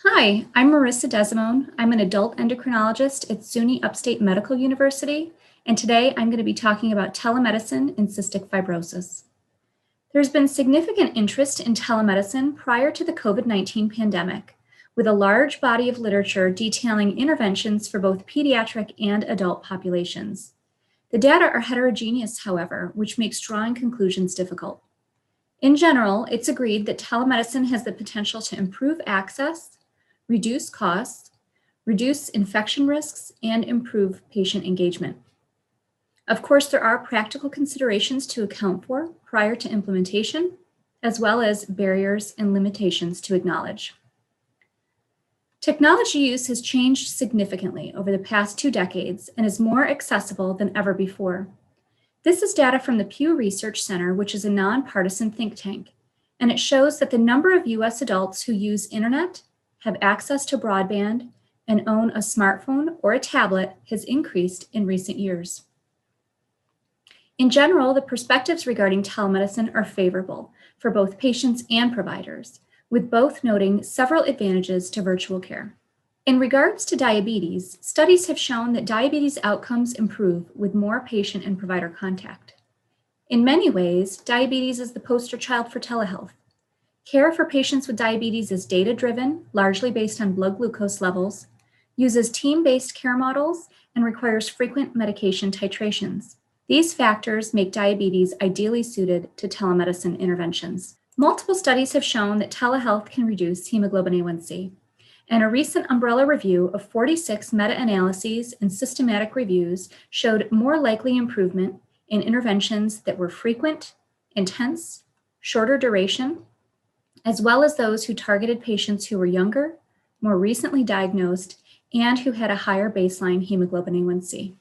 Hi, I'm Marisa Desimone. I'm an adult endocrinologist at SUNY Upstate Medical University, and today I'm going to be talking about telemedicine and cystic fibrosis. There's been significant interest in telemedicine prior to the COVID-19 pandemic, with a large body of literature detailing interventions for both pediatric and adult populations. The data are heterogeneous, however, which makes drawing conclusions difficult. In general, it's agreed that telemedicine has the potential to improve access, reduce costs, reduce infection risks, and improve patient engagement. Of course, there are practical considerations to account for prior to implementation, as well as barriers and limitations to acknowledge. Technology use has changed significantly over the past 2 decades and is more accessible than ever before. This is data from the Pew Research Center, which is a nonpartisan think tank, and it shows that the number of US adults who use internet, have access to broadband, and own a smartphone or a tablet has increased in recent years. In general, the perspectives regarding telemedicine are favorable for both patients and providers, with both noting several advantages to virtual care. In regards to diabetes, studies have shown that diabetes outcomes improve with more patient and provider contact. In many ways, diabetes is the poster child for telehealth. Care for patients with diabetes is data-driven, largely based on blood glucose levels, uses team-based care models, and requires frequent medication titrations. These factors make diabetes ideally suited to telemedicine interventions. Multiple studies have shown that telehealth can reduce hemoglobin A1C, and a recent umbrella review of 46 meta-analyses and systematic reviews showed more likely improvement in interventions that were frequent, intense, shorter duration, as well as those who targeted patients who were younger, more recently diagnosed, and who had a higher baseline hemoglobin A1C.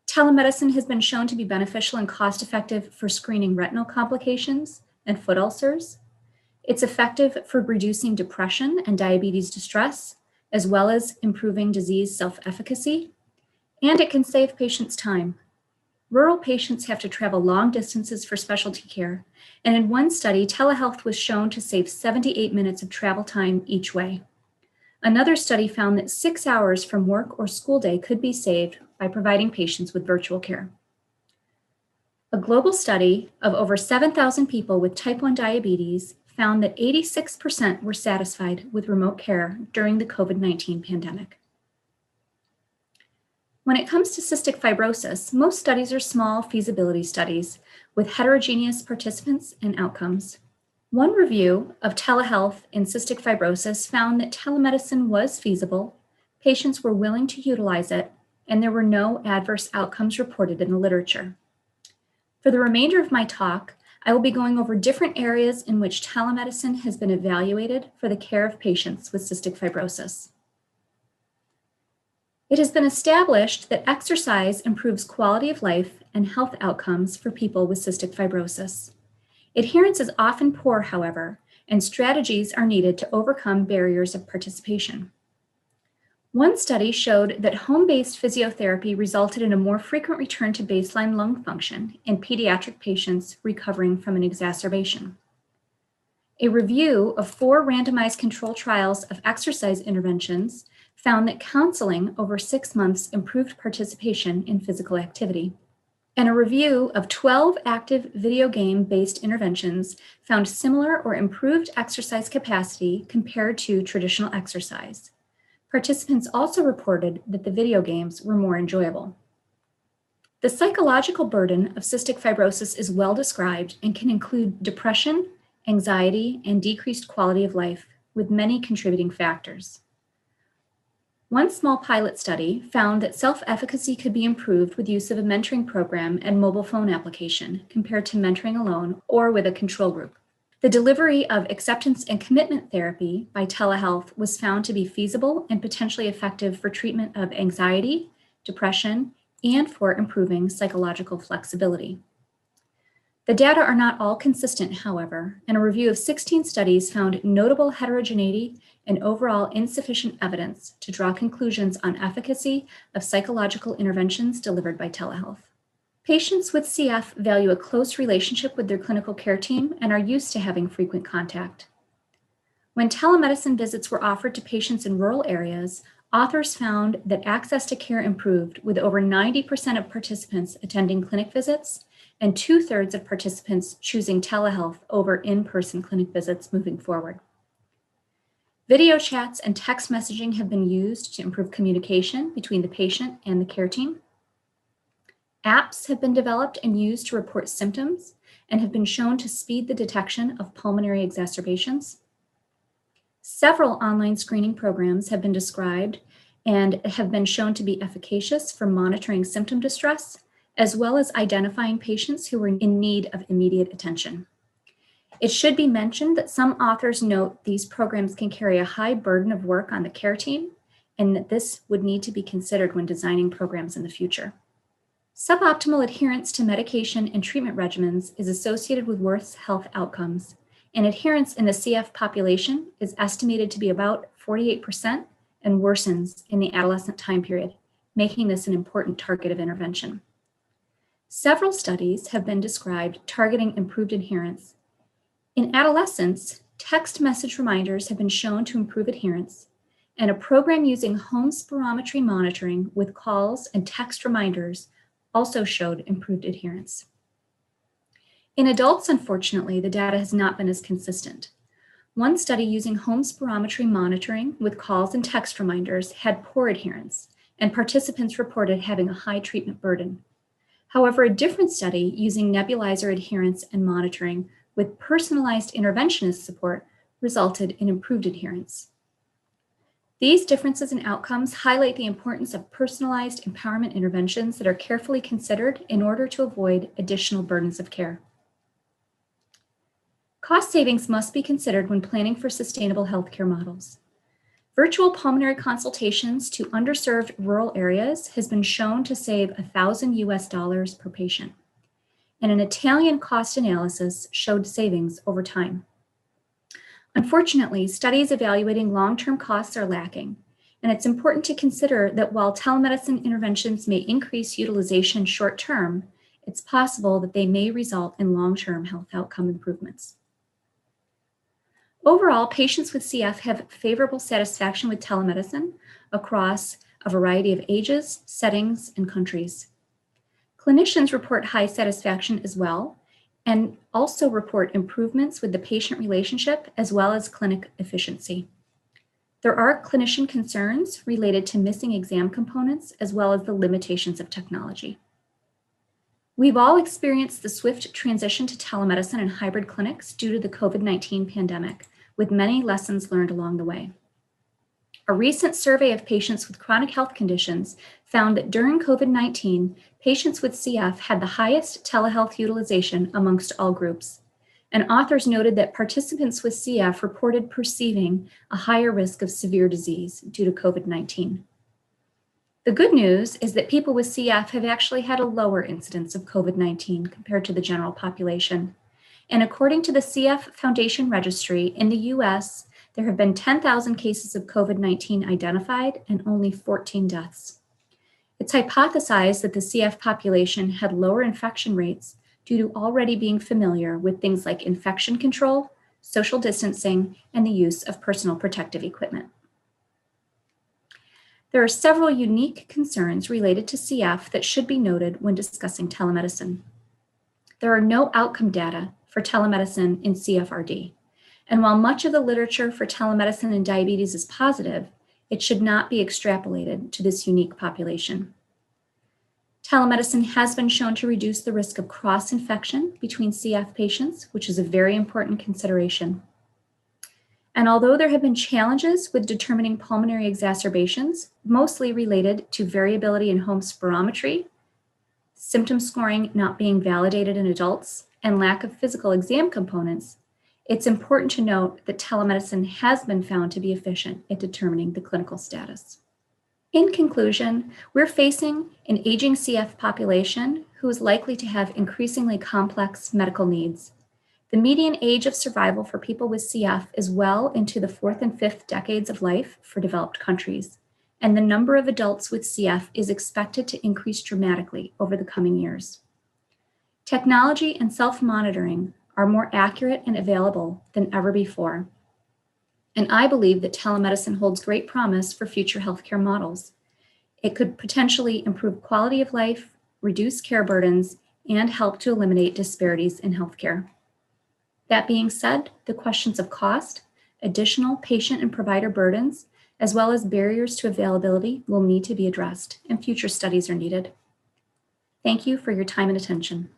Telemedicine has been shown to be beneficial and cost-effective for screening retinal complications and foot ulcers. It's effective for reducing depression and diabetes distress, as well as improving disease self-efficacy, and it can save patients time. Rural patients have to travel long distances for specialty care, and in one study, telehealth was shown to save 78 minutes of travel time each way. Another study found that 6 hours from work or school day could be saved by providing patients with virtual care. A global study of over 7,000 people with type 1 diabetes found that 86% were satisfied with remote care during the COVID-19 pandemic. When it comes to cystic fibrosis, most studies are small feasibility studies with heterogeneous participants and outcomes. One review of telehealth in cystic fibrosis found that telemedicine was feasible, patients were willing to utilize it, and there were no adverse outcomes reported in the literature. For the remainder of my talk, I will be going over different areas in which telemedicine has been evaluated for the care of patients with cystic fibrosis. It has been established that exercise improves quality of life and health outcomes for people with cystic fibrosis. Adherence is often poor, however, and strategies are needed to overcome barriers of participation. One study showed that home-based physiotherapy resulted in a more frequent return to baseline lung function in pediatric patients recovering from an exacerbation. A review of 4 randomized control trials of exercise interventions found that counseling over 6 months improved participation in physical activity. And a review of 12 active video game-based interventions found similar or improved exercise capacity compared to traditional exercise. Participants also reported that the video games were more enjoyable. The psychological burden of cystic fibrosis is well described and can include depression, anxiety, and decreased quality of life, with many contributing factors. One small pilot study found that self-efficacy could be improved with use of a mentoring program and mobile phone application compared to mentoring alone or with a control group. The delivery of acceptance and commitment therapy by telehealth was found to be feasible and potentially effective for treatment of anxiety, depression, and for improving psychological flexibility. The data are not all consistent, however, and a review of 16 studies found notable heterogeneity and overall insufficient evidence to draw conclusions on efficacy of psychological interventions delivered by telehealth. Patients with CF value a close relationship with their clinical care team and are used to having frequent contact. When telemedicine visits were offered to patients in rural areas, authors found that access to care improved, with over 90% of participants attending clinic visits and 2/3 of participants choosing telehealth over in-person clinic visits moving forward. Video chats and text messaging have been used to improve communication between the patient and the care team. Apps have been developed and used to report symptoms and have been shown to speed the detection of pulmonary exacerbations. Several online screening programs have been described and have been shown to be efficacious for monitoring symptom distress, as well as identifying patients who are in need of immediate attention. It should be mentioned that some authors note these programs can carry a high burden of work on the care team, and that this would need to be considered when designing programs in the future. Suboptimal adherence to medication and treatment regimens is associated with worse health outcomes, and adherence in the CF population is estimated to be about 48% and worsens in the adolescent time period, making this an important target of intervention. Several studies have been described targeting improved adherence. In adolescents, text message reminders have been shown to improve adherence, and a program using home spirometry monitoring with calls and text reminders also showed improved adherence. In adults, unfortunately, the data has not been as consistent. One study using home spirometry monitoring with calls and text reminders had poor adherence, and participants reported having a high treatment burden. However, a different study using nebulizer adherence and monitoring with personalized interventionist support resulted in improved adherence. These differences in outcomes highlight the importance of personalized empowerment interventions that are carefully considered in order to avoid additional burdens of care. Cost savings must be considered when planning for sustainable healthcare models. Virtual pulmonary consultations to underserved rural areas has been shown to save $1,000 per patient, and an Italian cost analysis showed savings over time. Unfortunately, studies evaluating long-term costs are lacking, and it's important to consider that while telemedicine interventions may increase utilization short-term, it's possible that they may result in long-term health outcome improvements. Overall, patients with CF have favorable satisfaction with telemedicine across a variety of ages, settings, and countries. Clinicians report high satisfaction as well, and also report improvements with the patient relationship as well as clinic efficiency. There are clinician concerns related to missing exam components as well as the limitations of technology. We've all experienced the swift transition to telemedicine and hybrid clinics due to the COVID-19 pandemic, with many lessons learned along the way. A recent survey of patients with chronic health conditions found that during COVID-19, patients with CF had the highest telehealth utilization amongst all groups. And authors noted that participants with CF reported perceiving a higher risk of severe disease due to COVID-19. The good news is that people with CF have actually had a lower incidence of COVID-19 compared to the general population. And according to the CF Foundation Registry, in the US, there have been 10,000 cases of COVID-19 identified and only 14 deaths. It's hypothesized that the CF population had lower infection rates due to already being familiar with things like infection control, social distancing, and the use of personal protective equipment. There are several unique concerns related to CF that should be noted when discussing telemedicine. There are no outcome data for telemedicine in CFRD. And while much of the literature for telemedicine and diabetes is positive, it should not be extrapolated to this unique population. Telemedicine has been shown to reduce the risk of cross-infection between CF patients, which is a very important consideration. And although there have been challenges with determining pulmonary exacerbations, mostly related to variability in home spirometry, symptom scoring not being validated in adults, and lack of physical exam components, it's important to note that telemedicine has been found to be efficient at determining the clinical status. In conclusion, we're facing an aging CF population who is likely to have increasingly complex medical needs. The median age of survival for people with CF is well into the 4th and 5th decades of life for developed countries, and the number of adults with CF is expected to increase dramatically over the coming years. Technology and self-monitoring are more accurate and available than ever before. And I believe that telemedicine holds great promise for future healthcare models. It could potentially improve quality of life, reduce care burdens, and help to eliminate disparities in healthcare. That being said, the questions of cost, additional patient and provider burdens, as well as barriers to availability will need to be addressed, and future studies are needed. Thank you for your time and attention.